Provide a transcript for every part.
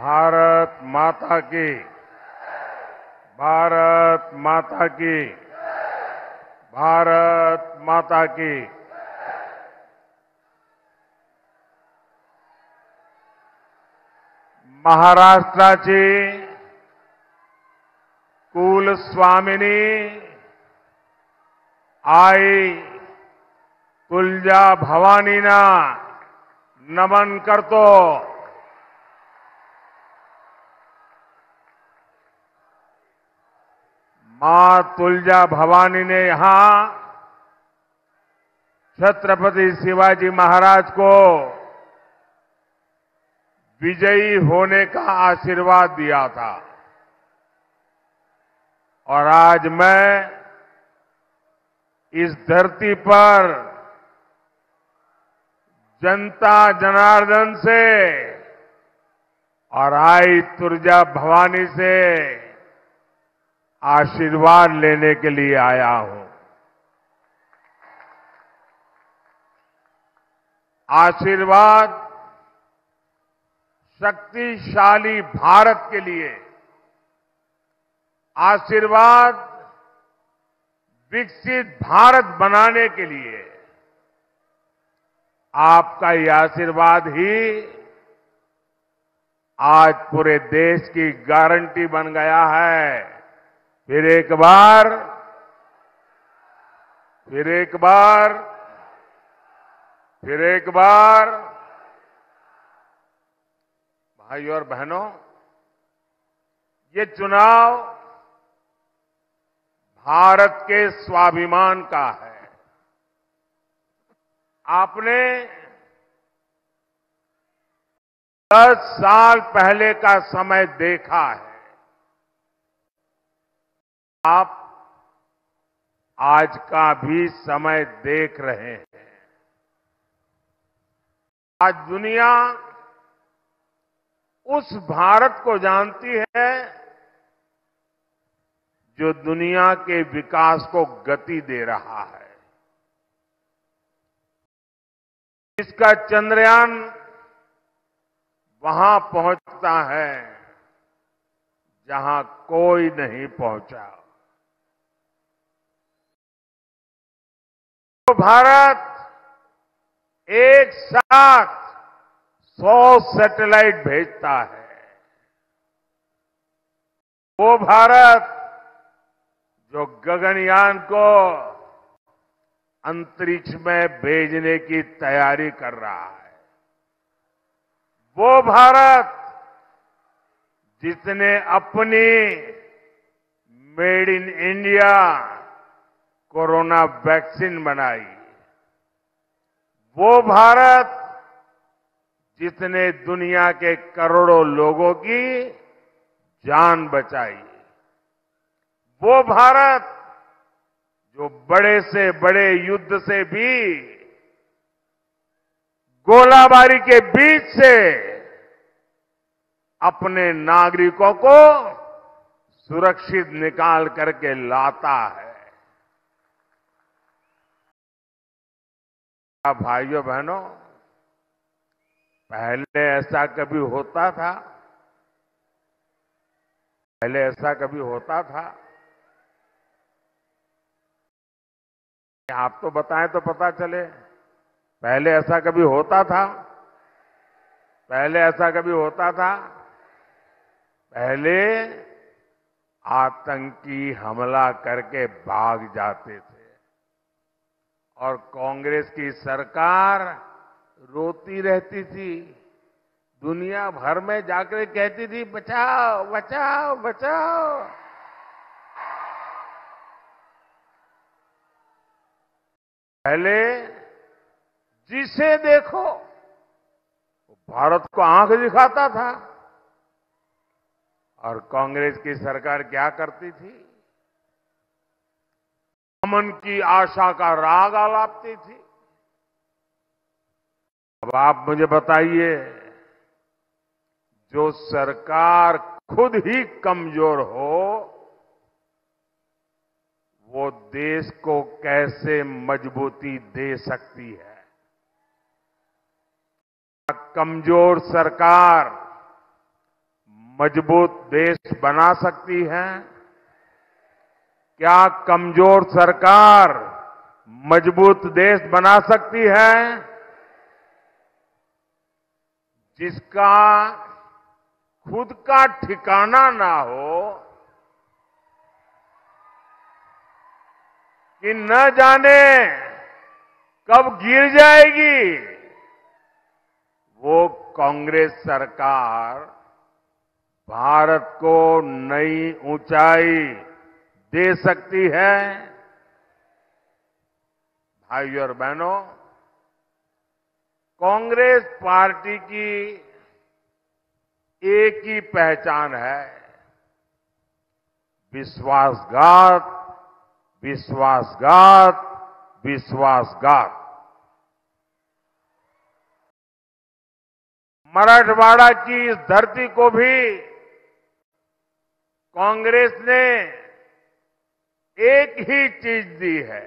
भारत माता की, भारत माता की, भारत माता की। महाराष्ट्राची कुलस्वामिनी आई तुळजा भवानीना नमन करतो। मां तुळजा भवानी ने यहां छत्रपति शिवाजी महाराज को विजयी होने का आशीर्वाद दिया था और आज मैं इस धरती पर जनता जनार्दन से और आई तुळजा भवानी से आशीर्वाद लेने के लिए आया हूं। आशीर्वाद शक्तिशाली भारत के लिए, आशीर्वाद विकसित भारत बनाने के लिए। आपका ये आशीर्वाद ही आज पूरे देश की गारंटी बन गया है। फिर एक बार, फिर एक बार, फिर एक बार, भाइयों और बहनों, ये चुनाव भारत के स्वाभिमान का है। आपने 10 साल पहले का समय देखा है। आप आज का भी समय देख रहे हैं। आज दुनिया उस भारत को जानती है जो दुनिया के विकास को गति दे रहा है। इसका चंद्रयान वहां पहुंचता है जहां कोई नहीं पहुंचा। तो भारत एक साथ 100 सैटेलाइट भेजता है। वो भारत जो गगनयान को अंतरिक्ष में भेजने की तैयारी कर रहा है। वो भारत जिसने अपनी made in India corona vaccine बनाई। वो भारत जिसने दुनिया के करोड़ों लोगों की जान बचाई। वो भारत जो बड़े से बड़े युद्ध से भी गोलाबारी के बीच से अपने नागरिकों को सुरक्षित निकाल करके लाता है। भाइयों बहनों, पहले ऐसा कभी होता था? पहले ऐसा कभी होता था? आप तो बताएं तो पता चले। पहले ऐसा कभी होता था? पहले ऐसा कभी होता था? पहले आतंकी हमला करके भाग जाते थे और कांग्रेस की सरकार रोती रहती थी। दुनिया भर में जाकर कहती थी बचाओ बचाओ बचाओ। पहले जिसे देखो भारत को आंख दिखाता था और कांग्रेस की सरकार क्या करती थी? अमन की आशा का राग आलापती थी। अब आप मुझे बताइए, जो सरकार खुद ही कमजोर हो वो देश को कैसे मजबूती दे सकती है? कमजोर सरकार मजबूत देश बना सकती है? क्या कमजोर सरकार मजबूत देश बना सकती है? जिसका खुद का ठिकाना ना हो कि न जाने कब गिर जाएगी, वो कांग्रेस सरकार भारत को नई ऊंचाई दे सकती है। भाइयों और बहनों, कांग्रेस पार्टी की एक ही पहचान है, विश्वासघात, विश्वासघात, विश्वासघात। मराठवाड़ा की इस धरती को भी कांग्रेस ने एक ही चीज दी है,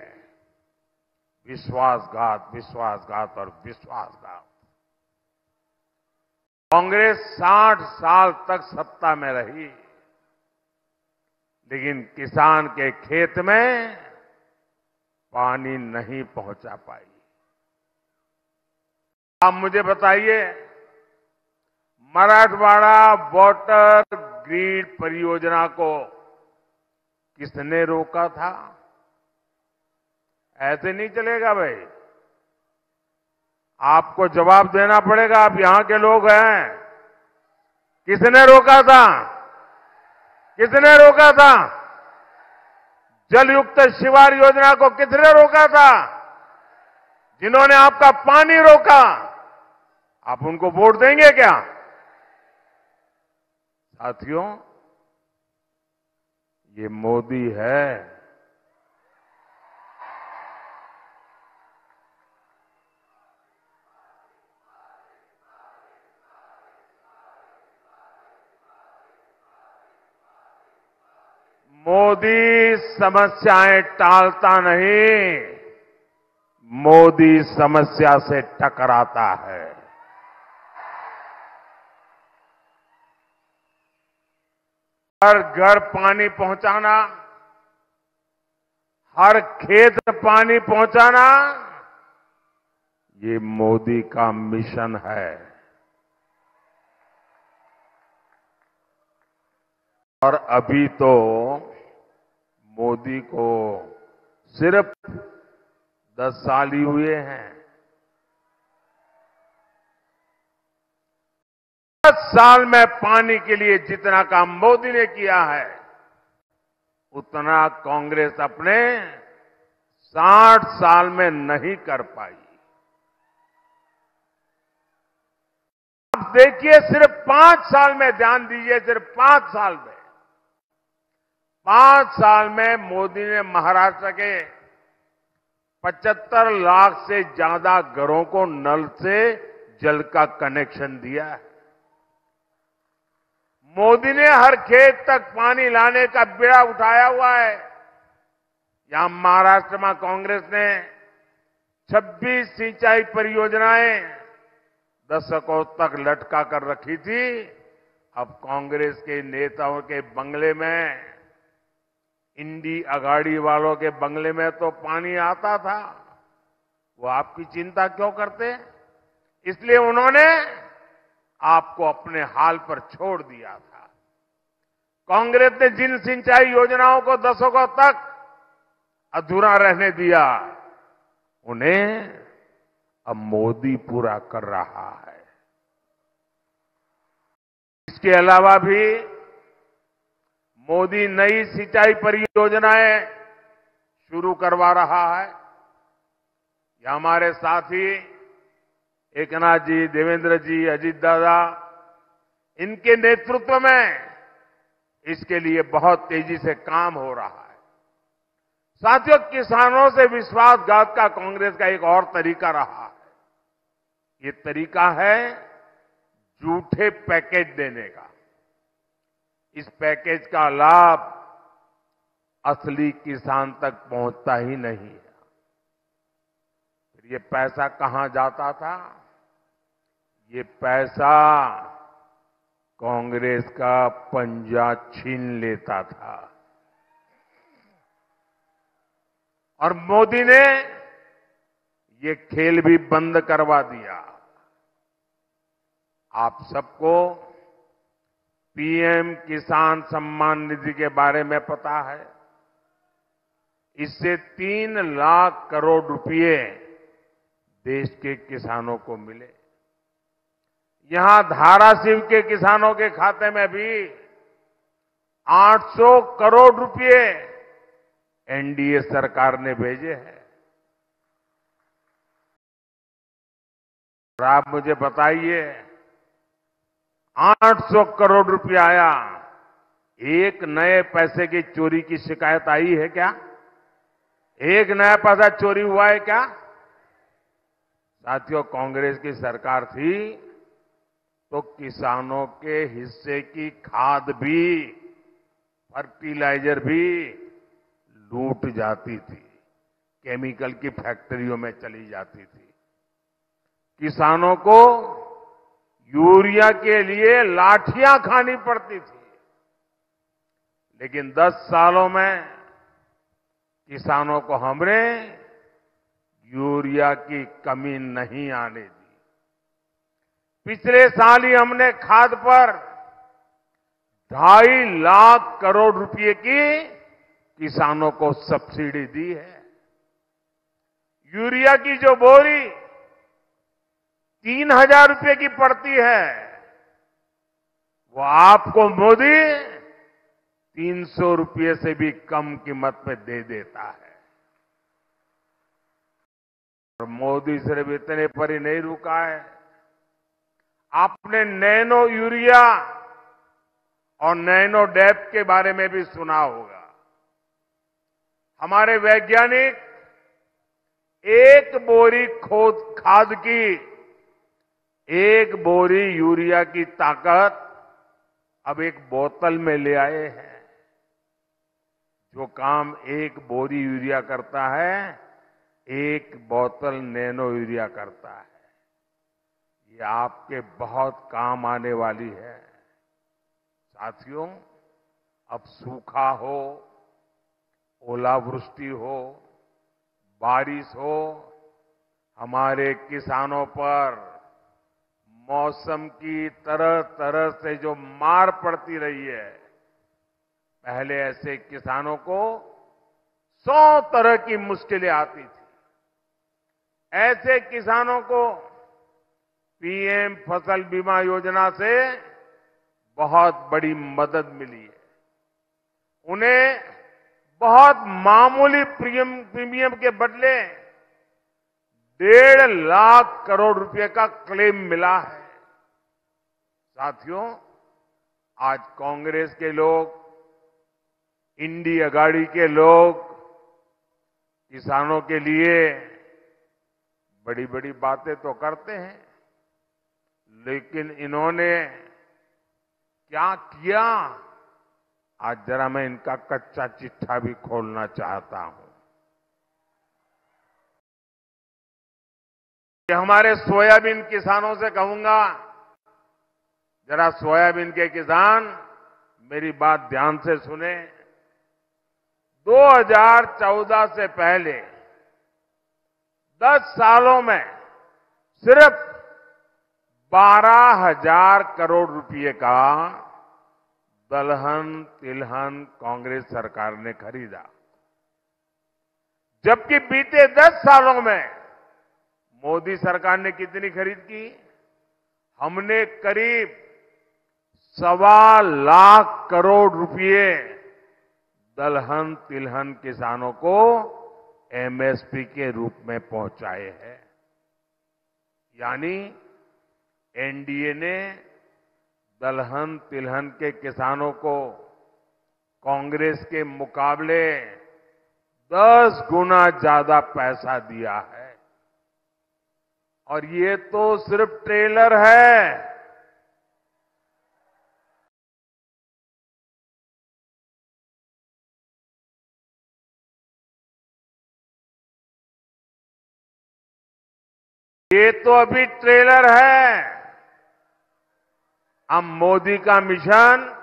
विश्वासघात, विश्वासघात और विश्वासघात। कांग्रेस 60 साल तक सत्ता में रही, लेकिन किसान के खेत में पानी नहीं पहुंचा पाई। आप मुझे बताइए, मराठवाड़ा वाटर ग्रिड परियोजना को किसने रोका था? ऐसे नहीं चलेगा भाई, आपको जवाब देना पड़ेगा। आप यहां के लोग हैं। किसने रोका था? किसने रोका था? जलयुक्त शिवार योजना को किसने रोका था? जिन्होंने आपका पानी रोका, आप उनको वोट देंगे क्या? साथियों, ये मोदी है। मोदी समस्याएं टालता नहीं, मोदी समस्या से टकराता है। हर घर पानी पहुंचाना, हर खेत पानी पहुंचाना, ये मोदी का मिशन है। और अभी तो मोदी को सिर्फ 10 साल ही हुए हैं। 10 साल में पानी के लिए जितना काम मोदी ने किया है, उतना कांग्रेस अपने 60 साल में नहीं कर पाई। आप देखिए, सिर्फ 5 साल में, ध्यान दीजिए, सिर्फ 5 साल में, 5 साल में मोदी ने महाराष्ट्र के 75 लाख से ज्यादा घरों को नल से जल का कनेक्शन दिया है। मोदी ने हर खेत तक पानी लाने का बीड़ा उठाया हुआ है। यहां महाराष्ट्र में कांग्रेस ने 26 सिंचाई परियोजनाएं दशकों तक लटका कर रखी थी। अब कांग्रेस के नेताओं के बंगले में, इंडी अगाड़ी वालों के बंगले में तो पानी आता था, वो आपकी चिंता क्यों करते? इसलिए उन्होंने आपको अपने हाल पर छोड़ दिया था। कांग्रेस ने जिन सिंचाई योजनाओं को दशकों तक अधूरा रहने दिया, उन्हें अब मोदी पूरा कर रहा है। इसके अलावा भी मोदी नई सिंचाई परियोजनाएं शुरू करवा रहा है। ये हमारे साथी एकनाथ जी, देवेंद्र जी, अजीत दादा, इनके नेतृत्व में इसके लिए बहुत तेजी से काम हो रहा है। साथियों, किसानों से विश्वासघात का कांग्रेस का एक और तरीका रहा है। ये तरीका है झूठे पैकेज देने का। इस पैकेज का लाभ असली किसान तक पहुंचता ही नहीं है। फिर ये पैसा कहां जाता था? ये पैसा कांग्रेस का पंजा छीन लेता था। और मोदी ने ये खेल भी बंद करवा दिया। आप सबको पीएम किसान सम्मान निधि के बारे में पता है। इससे 3 लाख करोड़ रुपए देश के किसानों को मिले। यहां धाराशिव के किसानों के खाते में भी 800 करोड़ रुपए एनडीए सरकार ने भेजे हैं। और आप मुझे बताइए, 800 करोड़ रुपया आया, एक नए पैसे की चोरी की शिकायत आई है क्या? एक नया पैसा चोरी हुआ है क्या? साथियों, कांग्रेस की सरकार थी तो किसानों के हिस्से की खाद भी, फर्टिलाइजर भी लूट जाती थी, केमिकल की फैक्ट्रियों में चली जाती थी। किसानों को यूरिया के लिए लाठियां खानी पड़ती थी। लेकिन 10 सालों में किसानों को हमने यूरिया की कमी नहीं आने दी। पिछले साल ही हमने खाद पर 2.5 लाख करोड़ रुपए की किसानों को सब्सिडी दी है। यूरिया की जो बोरी 3,000 रुपए की पड़ती है, वो आपको मोदी 300 रुपए से भी कम कीमत में दे देता है। और मोदी सिर्फ इतने पर ही नहीं रुका है। आपने नैनो यूरिया और नैनो डैप के बारे में भी सुना होगा। हमारे वैज्ञानिक एक बोरी खाद की, एक बोरी यूरिया की ताकत अब एक बोतल में ले आए हैं। जो काम एक बोरी यूरिया करता है, एक बोतल नैनो यूरिया करता है। ये आपके बहुत काम आने वाली है। साथियों, अब सूखा हो, ओलावृष्टि हो, बारिश हो, हमारे किसानों पर मौसम की तरह तरह से जो मार पड़ती रही है, पहले ऐसे किसानों को 100 तरह की मुश्किलें आती थी। ऐसे किसानों को पीएम फसल बीमा योजना से बहुत बड़ी मदद मिली है। उन्हें बहुत मामूली प्रीमियम के बदले 1.5 लाख करोड़ रुपए का क्लेम मिला है। साथियों, आज कांग्रेस के लोग, इंडी अगाड़ी के लोग किसानों के लिए बड़ी बड़ी बातें तो करते हैं, लेकिन इन्होंने क्या किया, आज जरा मैं इनका कच्चा चिट्ठा भी खोलना चाहता हूं। कि हमारे सोयाबीन किसानों से कहूंगा, जरा सोयाबीन के किसान मेरी बात ध्यान से सुने। 2014 से पहले 10 सालों में सिर्फ 12,000 करोड़ रुपए का दलहन तिलहन कांग्रेस सरकार ने खरीदा, जबकि बीते 10 सालों में मोदी सरकार ने कितनी खरीद की? हमने करीब 1.25 लाख करोड़ रुपए दलहन तिलहन किसानों को एमएसपी के रूप में पहुंचाए हैं। यानी एनडीए ने दलहन तिलहन के किसानों को कांग्रेस के मुकाबले 10 गुना ज्यादा पैसा दिया है। और ये तो सिर्फ ट्रेलर है। ये तो अभी ट्रेलर है। अब मोदी का मिशन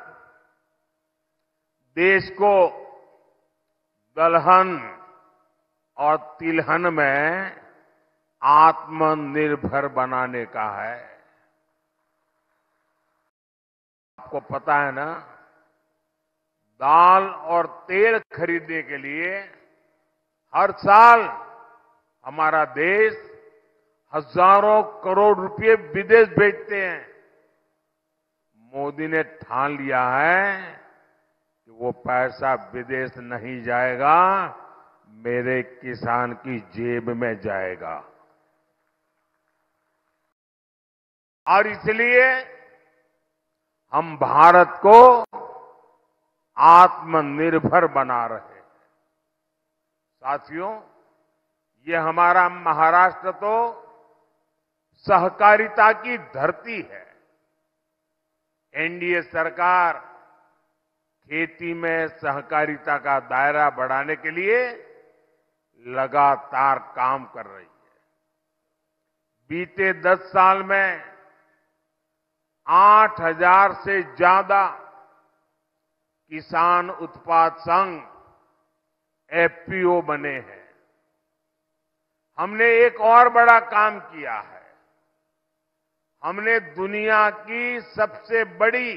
देश को दलहन और तिलहन में आत्मनिर्भर बनाने का है। आपको पता है ना, दाल और तेल खरीदने के लिए हर साल हमारा देश हजारों करोड़ रुपए विदेश भेजते हैं। मोदी ने ठान लिया है कि वो पैसा विदेश नहीं जाएगा, मेरे किसान की जेब में जाएगा। और इसलिए हम भारत को आत्मनिर्भर बना रहे हैं। साथियों, ये हमारा महाराष्ट्र तो सहकारिता की धरती है। एनडीए सरकार खेती में सहकारिता का दायरा बढ़ाने के लिए लगातार काम कर रही है। बीते 10 साल में 8,000 से ज्यादा किसान उत्पाद संघ एफपीओ बने हैं। हमने एक और बड़ा काम किया है। हमने दुनिया की सबसे बड़ी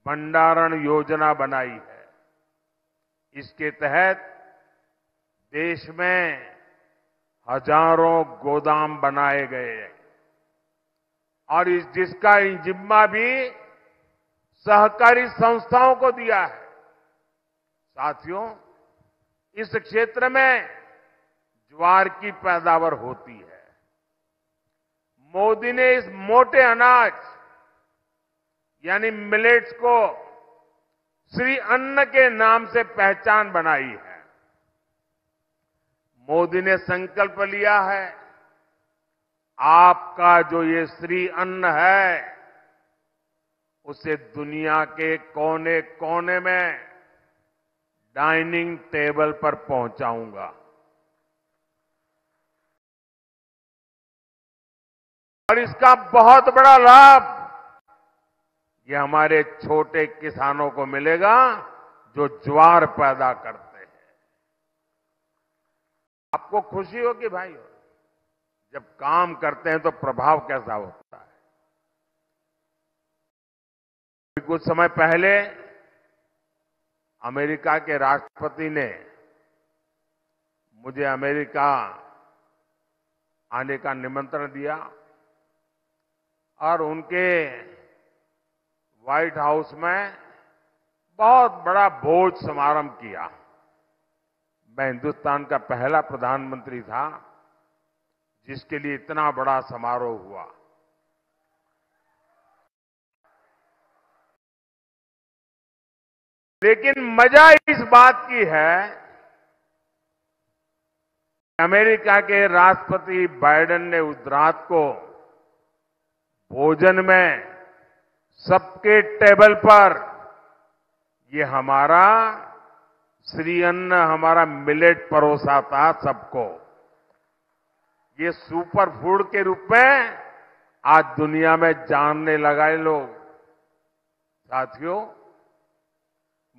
भंडारण योजना बनाई है। इसके तहत देश में हजारों गोदाम बनाए गए हैं और जिसका जिम्मा भी सहकारी संस्थाओं को दिया है। साथियों, इस क्षेत्र में ज्वार की पैदावार होती है। मोदी ने इस मोटे अनाज यानी मिलेट्स को श्री अन्न के नाम से पहचान बनाई है। मोदी ने संकल्प लिया है, आपका जो ये श्री अन्न है उसे दुनिया के कोने कोने में डाइनिंग टेबल पर पहुंचाऊंगा। और इसका बहुत बड़ा लाभ ये हमारे छोटे किसानों को मिलेगा जो ज्वार पैदा करते हैं। आपको खुशी होगी भाई, जब काम करते हैं तो प्रभाव कैसा होता है। कुछ समय पहले अमेरिका के राष्ट्रपति ने मुझे अमेरिका आने का निमंत्रण दिया और उनके व्हाइट हाउस में बहुत बड़ा भोज समारंभ किया। मैं हिंदुस्तान का पहला प्रधानमंत्री था जिसके लिए इतना बड़ा समारोह हुआ। लेकिन मजा इस बात की है, अमेरिका के राष्ट्रपति बाइडेन ने उस रात को भोजन में सबके टेबल पर ये हमारा श्री अन्न, हमारा मिलेट परोसा था सबको। ये सुपर फूड के रूप में आज दुनिया में जानने लगा है लोग। साथियों,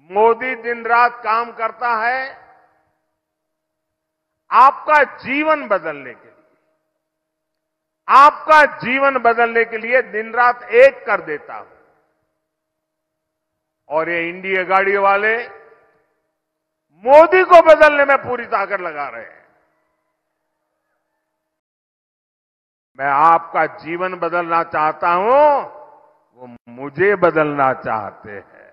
मोदी दिन रात काम करता है आपका जीवन बदलने के लिए। आपका जीवन बदलने के लिए दिन रात एक कर देता हूं। और ये इंडिया गाड़ी वाले मोदी को बदलने में पूरी ताकत लगा रहे हैं। मैं आपका जीवन बदलना चाहता हूं, वो मुझे बदलना चाहते हैं।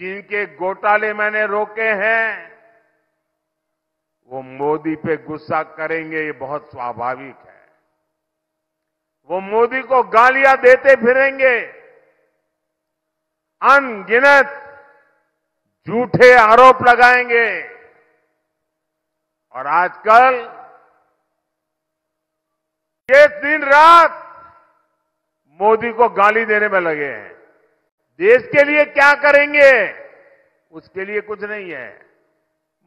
जिनके घोटाले मैंने रोके हैं वो मोदी पे गुस्सा करेंगे, ये बहुत स्वाभाविक है। वो मोदी को गालियां देते फिरेंगे, अनगिनत झूठे आरोप लगाएंगे। और आजकल ये दिन रात मोदी को गाली देने में लगे हैं। देश के लिए क्या करेंगे उसके लिए कुछ नहीं है।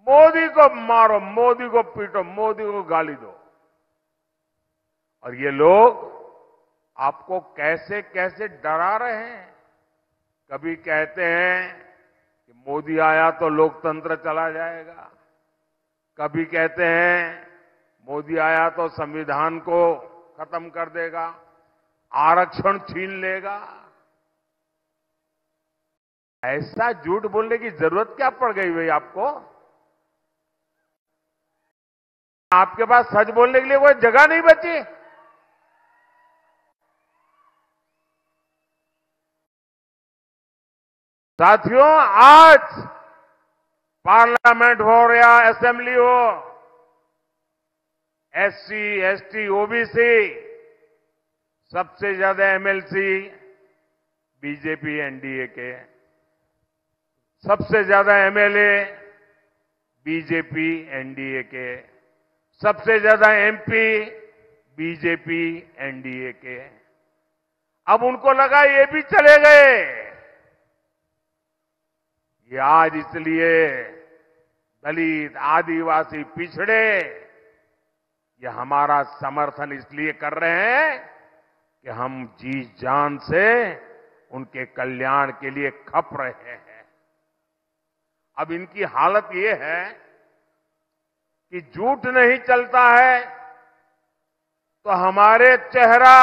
मोदी को मारो, मोदी को पीटो, मोदी को गाली दो। और ये लोग आपको कैसे कैसे डरा रहे हैं। कभी कहते हैं कि मोदी आया तो लोकतंत्र चला जाएगा, कभी कहते हैं मोदी आया तो संविधान को खत्म कर देगा, आरक्षण छीन लेगा। ऐसा झूठ बोलने की जरूरत क्या पड़ गई भाई आपको? आपके पास सच बोलने के लिए कोई जगह नहीं बची। साथियों, आज पार्लियामेंट हो या असेंबली हो, एससी, एसटी, ओबीसी सबसे ज्यादा एमएलसी बीजेपी एनडीए के, सबसे ज्यादा एमएलए बीजेपी एनडीए के, सबसे ज्यादा एमपी बीजेपी एनडीए के। अब उनको लगा ये भी चले गए। ये आज इसलिए दलित, आदिवासी, पिछड़े ये हमारा समर्थन इसलिए कर रहे हैं कि हम जी जान से उनके कल्याण के लिए खप रहे हैं। अब इनकी हालत ये है कि झूठ नहीं चलता है तो हमारे चेहरा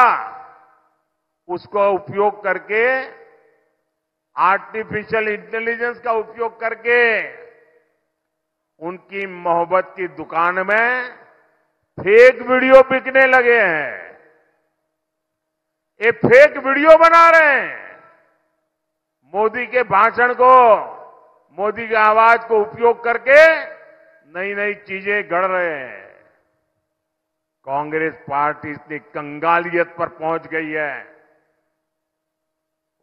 उसको उपयोग करके, आर्टिफिशियल इंटेलिजेंस का उपयोग करके उनकी मोहब्बत की दुकान में फेक वीडियो बिकने लगे हैं। ये फेक वीडियो बना रहे हैं। मोदी के भाषण को, मोदी की आवाज को उपयोग करके नई नई चीजें गढ़ रहे हैं। कांग्रेस पार्टी इतनी कंगालियत पर पहुंच गई है,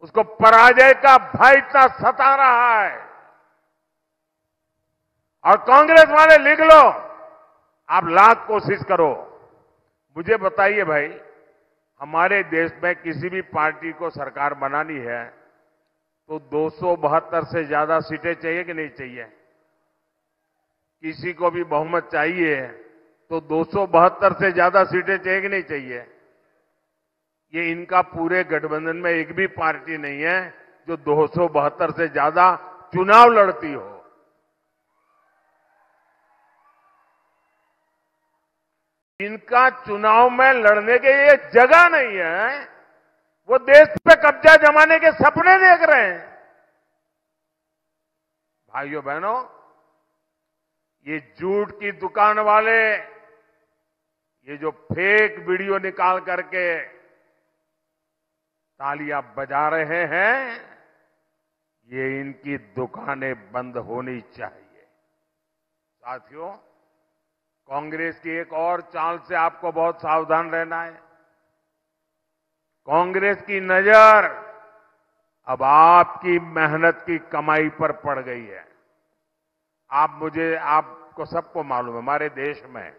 उसको पराजय का भय इतना सता रहा है। और कांग्रेस वाले लिख लो, आप लाख कोशिश करो, मुझे बताइए भाई, हमारे देश में किसी भी पार्टी को सरकार बनानी है तो 272 से ज्यादा सीटें चाहिए कि नहीं चाहिए? किसी को भी बहुमत चाहिए तो 272 से ज्यादा सीटें चाहिए कि नहीं चाहिए? ये इनका पूरे गठबंधन में एक भी पार्टी नहीं है जो 272 से ज्यादा चुनाव लड़ती हो। इनका चुनाव में लड़ने के लिए जगह नहीं है, वो देश पे कब्जा जमाने के सपने देख रहे हैं। भाइयों बहनों, ये झूठ की दुकान वाले ये जो फेक वीडियो निकाल करके तालियां बजा रहे हैं, ये इनकी दुकानें बंद होनी चाहिए। साथियों, कांग्रेस की एक और चाल से आपको बहुत सावधान रहना है। कांग्रेस की नजर अब आपकी मेहनत की कमाई पर पड़ गई है। आपको सबको मालूम है, हमारे देश में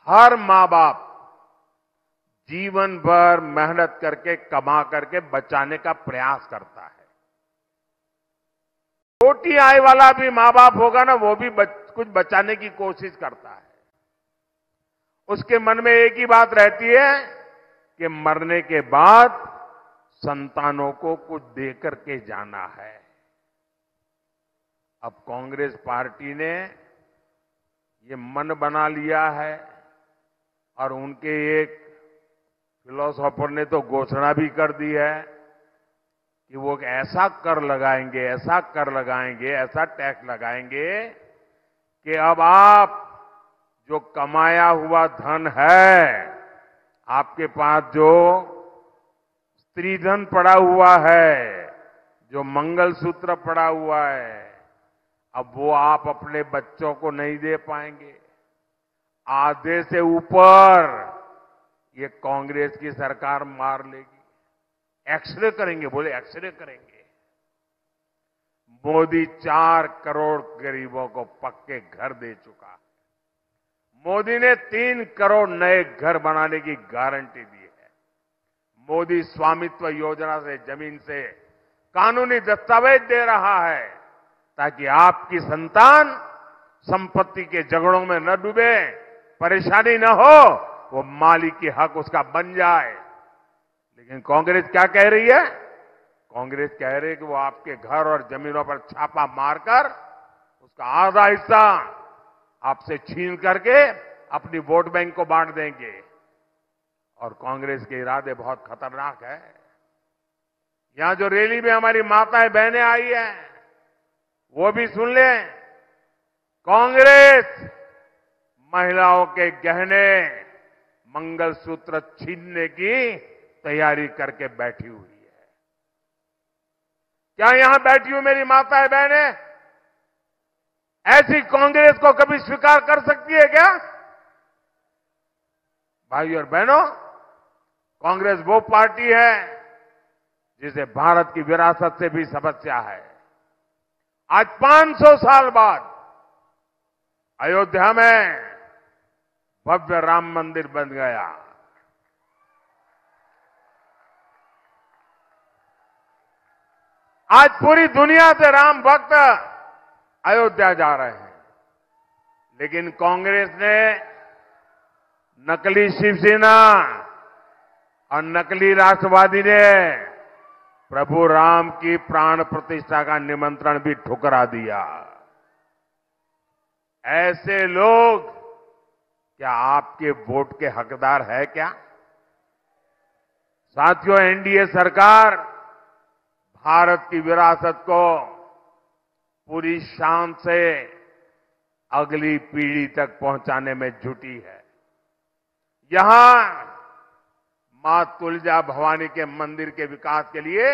हर मां बाप जीवन भर मेहनत करके, कमा करके बचाने का प्रयास करता है। छोटी आय वाला भी मां बाप होगा ना, वो भी कुछ बचाने की कोशिश करता है। उसके मन में एक ही बात रहती है कि मरने के बाद संतानों को कुछ दे करके जाना है। अब कांग्रेस पार्टी ने ये मन बना लिया है और उनके एक फिलोसोफर ने तो घोषणा भी कर दी है कि वो ऐसा कर लगाएंगे, ऐसा कर लगाएंगे, ऐसा टैक्स लगाएंगे कि अब आप जो कमाया हुआ धन है, आपके पास जो स्त्री धन पड़ा हुआ है, जो मंगलसूत्र पड़ा हुआ है, अब वो आप अपने बच्चों को नहीं दे पाएंगे। आधे से ऊपर ये कांग्रेस की सरकार मार लेगी। एक्सरे करेंगे, बोले एक्सरे करेंगे। मोदी 4 करोड़ गरीबों को पक्के घर दे चुका है। मोदी ने 3 करोड़ नए घर बनाने की गारंटी दी है। मोदी स्वामित्व योजना से, जमीन से कानूनी दस्तावेज दे रहा है ताकि आपकी संतान संपत्ति के झगड़ों में न डूबे, परेशानी न हो, वो मालिक की हक उसका बन जाए। लेकिन कांग्रेस क्या कह रही है? कांग्रेस कह रही है कि वो आपके घर और जमीनों पर छापा मारकर उसका आधा हिस्सा आपसे छीन करके अपनी वोट बैंक को बांट देंगे। और कांग्रेस के इरादे बहुत खतरनाक है। यहां जो रैली में हमारी माताएं बहनें आई हैं, वो भी सुन लें। कांग्रेस महिलाओं के गहने, मंगलसूत्र छीनने की तैयारी करके बैठी हुई है। क्या यहां बैठी हुई मेरी माताएं बहनें ऐसी कांग्रेस को कभी स्वीकार कर सकती है क्या? भाइयों और बहनों, कांग्रेस वो पार्टी है जिसे भारत की विरासत से भी समस्या है। आज 500 साल बाद अयोध्या में भव्य राम मंदिर बन गया। आज पूरी दुनिया से राम भक्त अयोध्या जा रहे हैं। लेकिन कांग्रेस ने नकली शिवसेना और नकली राष्ट्रवादी ने प्रभु राम की प्राण प्रतिष्ठा का निमंत्रण भी ठुकरा दिया। ऐसे लोग क्या आपके वोट के हकदार है क्या? साथियों, एनडीए सरकार भारत की विरासत को पूरी शान से अगली पीढ़ी तक पहुंचाने में जुटी है। यहां मां तुलजा भवानी के मंदिर के विकास के लिए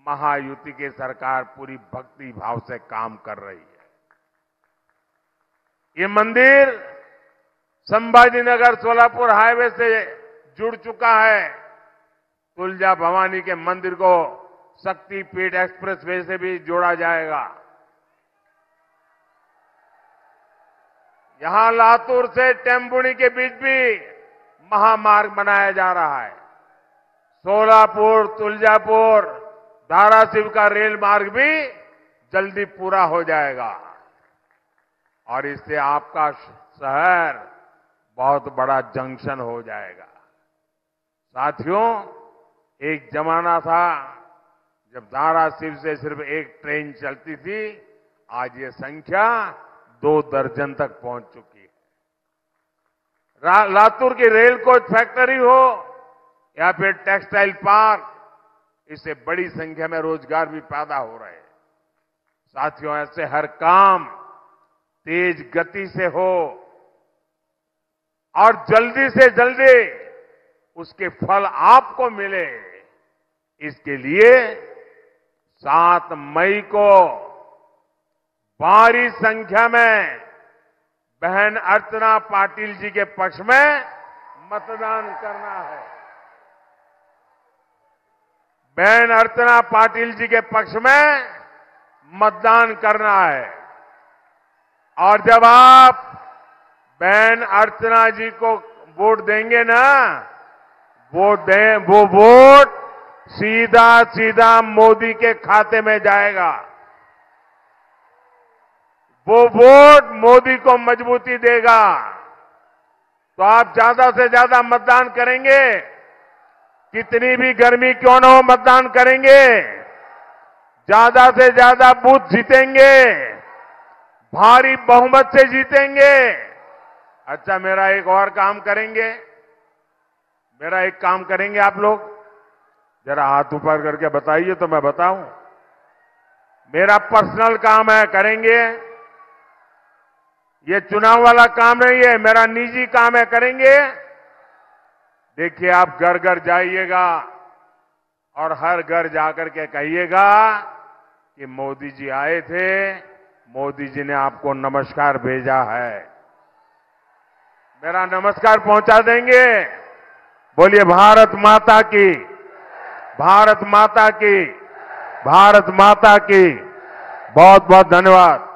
महायुति की सरकार पूरी भक्ति भाव से काम कर रही है। ये मंदिर संभाजीनगर सोलापुर हाईवे से जुड़ चुका है। तुलजा भवानी के मंदिर को शक्तिपीठ एक्सप्रेसवे से भी जोड़ा जाएगा। यहां लातूर से टेम्पुणी के बीच भी महामार्ग बनाया जा रहा है। सोलापुर, तुलजापुर, धाराशिव का रेल मार्ग भी जल्दी पूरा हो जाएगा और इससे आपका शहर बहुत बड़ा जंक्शन हो जाएगा। साथियों, एक जमाना था जब धाराशिव से सिर्फ एक ट्रेन चलती थी। आज ये संख्या 2 दर्जन तक पहुंच चुकी है। लातूर की रेल कोच फैक्ट्री हो या फिर टेक्सटाइल पार्क, इससे बड़ी संख्या में रोजगार भी पैदा हो रहे हैं। साथियों, ऐसे हर काम तेज गति से हो और जल्दी से जल्दी उसके फल आपको मिले, इसके लिए 7 मई को भारी संख्या में बहन अर्चना पाटिल जी के पक्ष में मतदान करना है। बहन अर्चना पाटिल जी के पक्ष में मतदान करना है। और जब आप बहन अर्चना जी को वोट देंगे ना, वो वोट सीधा सीधा मोदी के खाते में जाएगा। वो वोट मोदी को मजबूती देगा। तो आप ज्यादा से ज्यादा मतदान करेंगे, कितनी भी गर्मी क्यों न हो मतदान करेंगे, ज्यादा से ज्यादा बूथ जीतेंगे, भारी बहुमत से जीतेंगे। अच्छा, मेरा एक और काम करेंगे, आप लोग जरा हाथ ऊपर करके बताइए तो मैं बताऊं। मेरा पर्सनल काम है, करेंगे। ये चुनाव वाला काम नहीं है, मेरा निजी काम है, करेंगे। देखिए, आप घर घर जाइएगा और हर घर जाकर के कहिएगा कि मोदी जी आए थे, मोदी जी ने आपको नमस्कार भेजा है। मेरा नमस्कार पहुंचा देंगे। बोलिए भारत माता की, भारत माता की, भारत माता की। बहुत बहुत धन्यवाद।